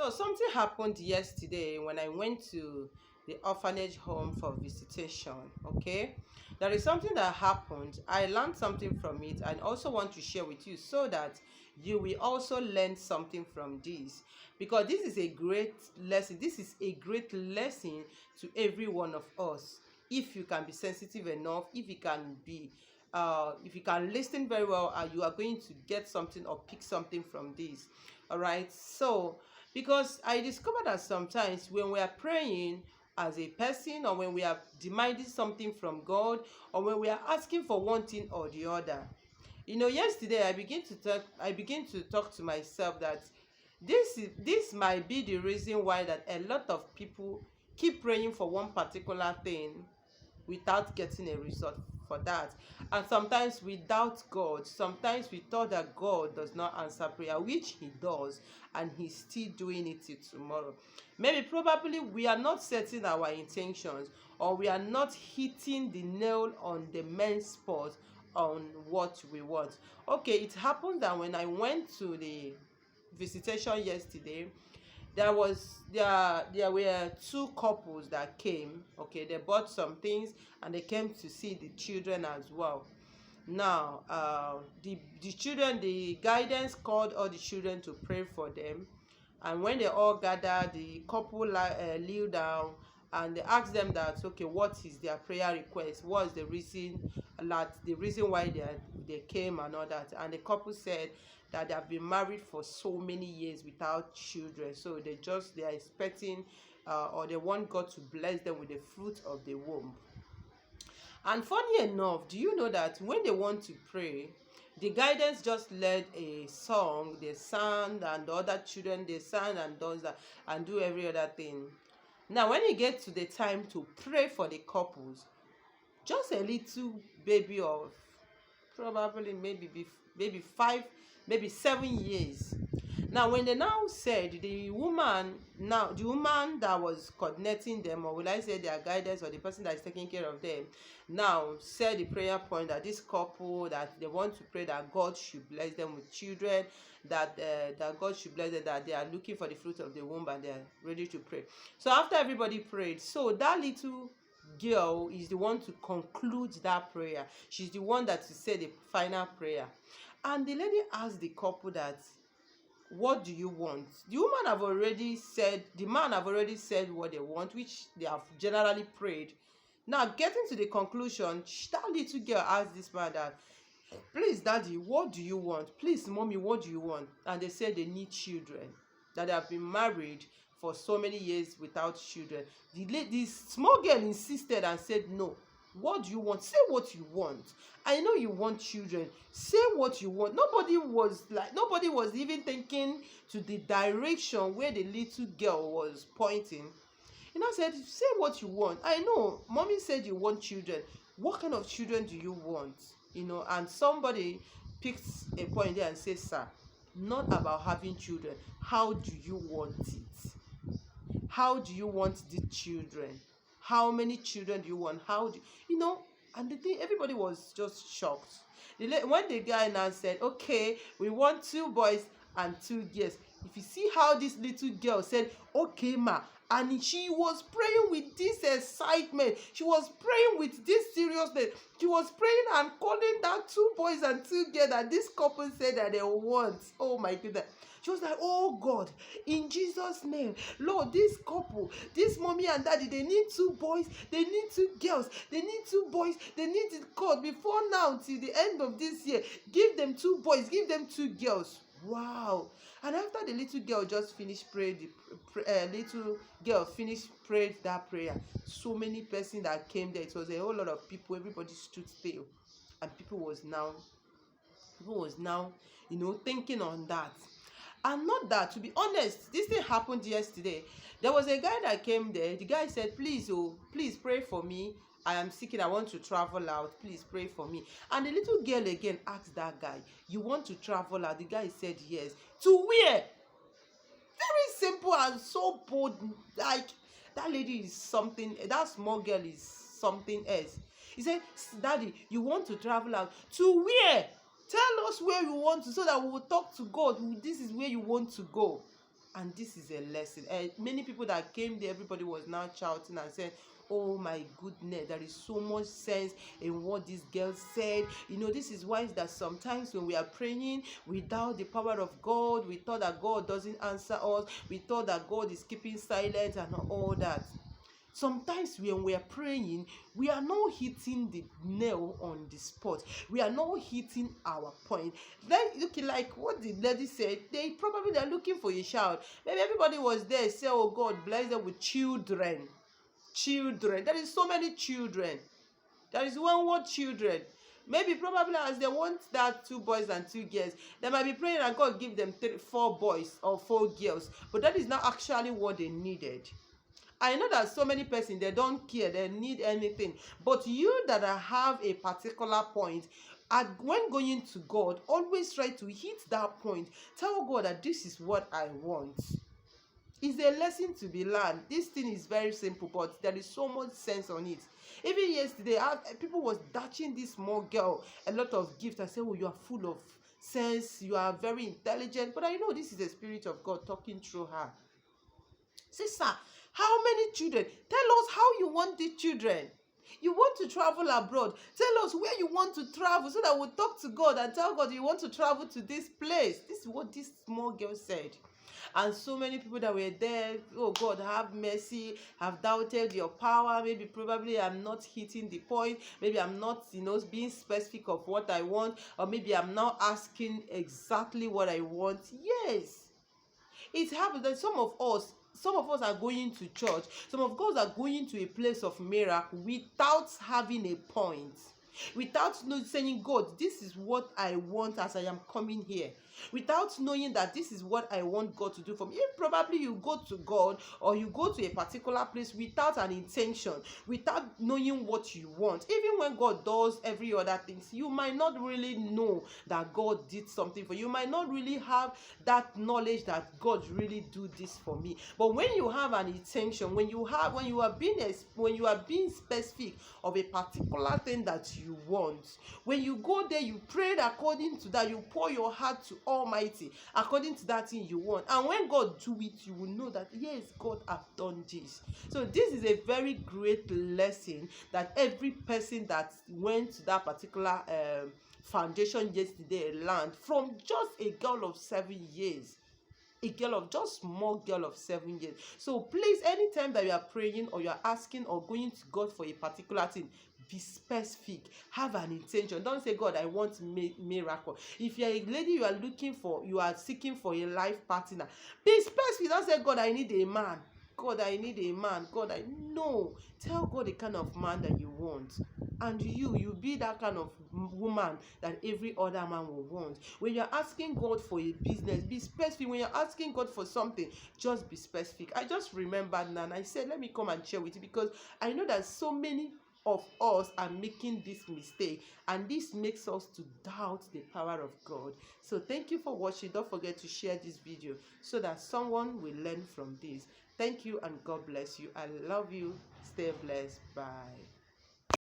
So something happened yesterday when I went to the orphanage home for visitation. Okay, there is something that happened. I learned something from it and also want to share with you so that you will also learn something from this, because this is a great lesson. This is a great lesson to every one of us. If you can be sensitive enough, if you can listen very well, you are going to get something or pick something from this. All right. So because I discovered that sometimes when we are praying as a person, or when we are demanding something from God, or when we are asking for one thing or the other, yesterday I begin to talk to myself that this might be the reason why that a lot of people keep praying for one particular thing without getting a result for that. And sometimes we doubt God. Sometimes we thought that God does not answer prayer, which he does, and he's still doing it till tomorrow. Maybe probably we are not setting our intentions, or we are not hitting the nail on the main spot on what we want. Okay, it happened that when I went to the visitation yesterday, there were two couples that came. Okay, they bought some things and they came to see the children as well. Now the children, the guidance called all the children to pray for them, and when they all gathered, the couple kneel down and they asked them that, okay, what is their prayer request, what's the reason why they came and all that. And the couple said that they have been married for so many years without children, so they are expecting, or they want God to bless them with the fruit of the womb. And funny enough, do you know that when they want to pray, the guidance just led a song, they sang, and the other children they sang and does that and do every other thing. Now, when you get to the time to pray for the couples, just a little baby of probably maybe 5, maybe 7 years. Now, when they now said, the woman that was coordinating them, or will I say their guidance, or the person that is taking care of them, now said the prayer point that this couple, that they want to pray that God should bless them with children, that God should bless them, that they are looking for the fruit of the womb and they are ready to pray. So after everybody prayed, so that little girl is the one to conclude that prayer. She's the one that to say the final prayer. And the lady asked the couple that, what do you want? The man have already said what they want, which they have generally prayed. Now, getting to the conclusion, that little girl asked this man that, please daddy, what do you want? Please mommy, what do you want? And they said they need children, that they have been married for so many years without children. The small girl insisted and said, no, what do you want? Say what you want. I know you want children. Say what you want. Nobody was even thinking to the direction where the little girl was pointing. And I said, say what you want. I know mommy said you want children. What kind of children do you want? And somebody picked a point there and said, sir, not about having children. How do you want it? How do you want the children? How many children do you want? And the thing, everybody was just shocked. When the guy now said, okay, we want 2 boys and 2 girls. If you see how this little girl said, okay ma, and she was praying with this excitement, she was praying with this seriousness, she was praying and calling that 2 boys and 2 girls that this couple said that they want. Oh my goodness. She was like, oh God, in Jesus' name, Lord, this couple, this mommy and daddy, they need 2 boys, they need 2 girls, they need 2 boys, they need it, God, before now till the end of this year, give them 2 boys, give them 2 girls. Wow. And after the little girl just finished praying, prayed that prayer, so many persons that came there, it was a whole lot of people, everybody stood still, and people was now thinking on that. And not that, to be honest, this thing happened yesterday. There was a guy that came there. The guy said, please pray for me, I am sick, I want to travel out, please pray for me. And the little girl again asked that guy, you want to travel out? The guy said yes. To where? Very simple and so bold. Like, that lady is something, that small girl is something else. He said, daddy, you want to travel out? To where? Tell us where you want to, so that we will talk to God. This is where you want to go. And this is a lesson. Many people that came there, everybody was now shouting and saying, oh my goodness, there is so much sense in what this girl said. This is why that sometimes when we are praying without the power of God, we thought that God doesn't answer us, we thought that God is keeping silent and all that. Sometimes when we are praying, we are not hitting the nail on the spot. We are not hitting our point. Looking like what the lady said, they're looking for a child. Maybe everybody was there, say, oh God, bless them with children. Children. There is so many children. There is one word, children. Maybe probably as they want that 2 boys and 2 girls, they might be praying and God give them 4 boys or 4 girls. But that is not actually what they needed. I know that so many persons, they don't care, they need anything. But you that have a particular point, when going to God, always try to hit that point. Tell God that this is what I want. It's a lesson to be learned. This thing is very simple, but there is so much sense on it. Even yesterday, people was dashing this small girl a lot of gifts. I said, oh, you are full of sense, you are very intelligent. But I know this is the Spirit of God talking through her. Sister, how many children? Tell us how you want the children. You want to travel abroad. Tell us where you want to travel so that we'll talk to God and tell God you want to travel to this place. This is what this small girl said. And so many people that were there, oh God, have mercy, have doubted your power. Maybe probably I'm not hitting the point. Maybe I'm not, being specific of what I want. Or maybe I'm not asking exactly what I want. Yes. It happens that some of us are going to church. Some of us are going to a place of miracle without having a point. Without saying, God, this is what I want as I am coming here. Without knowing that this is what I want God to do for me. If probably you go to God or you go to a particular place without an intention, without knowing what you want, even when God does every other things, you might not really know that God did something for you. You might not really have that knowledge that God really do this for me. But when you have an intention, when you are being specific of a particular thing that you want, when you go there, you prayed according to that, you pour your heart to Almighty according to that thing you want, and when God do it, you will know that yes, God have done this. So this is a very great lesson that every person that went to that particular foundation yesterday learned from just a girl of 7 years. A girl of just small girl of 7 years. So please, anytime that you are praying or you are asking or going to God for a particular thing, be specific. Have an intention. Don't say, God, I want miracle. If you are a lady, you are seeking for a life partner, be specific. Don't say, God, I need a man. God, I need a man. God, no. Tell God the kind of man that you want. And you be that kind of woman that every other man will want. When you're asking God for a business, be specific. When you're asking God for something, just be specific. I just remembered now, and I said, let me come and share with you, because I know that so many of us are making this mistake, and this makes us to doubt the power of God. So thank you for watching. Don't forget to share this video so that someone will learn from this. Thank you, and God bless you. I love you. Stay blessed. Bye.